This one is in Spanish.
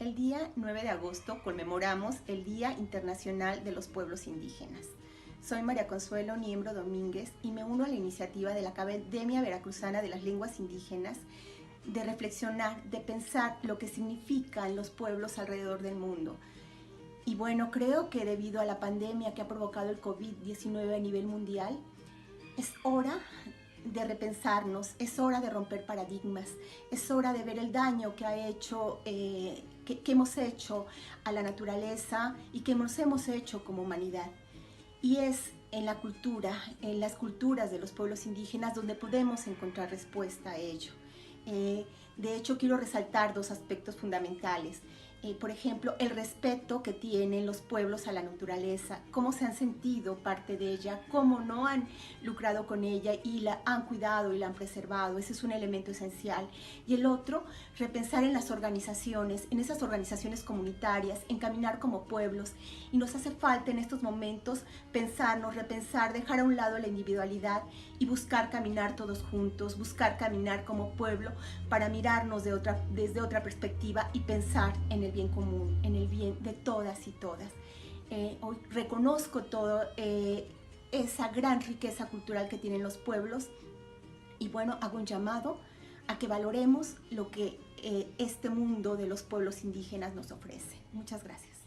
El día 9 de agosto conmemoramos el Día Internacional de los Pueblos Indígenas. Soy María Consuelo Niembro Domínguez y me uno a la iniciativa de la Academia Veracruzana de las Lenguas Indígenas de reflexionar, de pensar lo que significan los pueblos alrededor del mundo. Y bueno, creo que debido a la pandemia que ha provocado el COVID-19 a nivel mundial, es hora de repensarnos, es hora de romper paradigmas, es hora de ver el daño que ha hecho, que hemos hecho a la naturaleza y que nos hemos hecho como humanidad. Y es en la cultura, en las culturas de los pueblos indígenas donde podemos encontrar respuesta a ello. De hecho, quiero resaltar dos aspectos fundamentales. Por ejemplo, el respeto que tienen los pueblos a la naturaleza, cómo se han sentido parte de ella, cómo no han lucrado con ella y la han cuidado y la han preservado. Ese es un elemento esencial. Y el otro, repensar en las organizaciones, en esas organizaciones comunitarias, en caminar como pueblos. Y nos hace falta en estos momentos pensarnos, repensar, dejar a un lado la individualidad y buscar caminar todos juntos, buscar caminar como pueblo para mirarnos desde otra perspectiva y pensar en el bien común, en el bien de todas y todas. Hoy reconozco toda esa gran riqueza cultural que tienen los pueblos y bueno, hago un llamado a que valoremos lo que este mundo de los pueblos indígenas nos ofrece. Muchas gracias.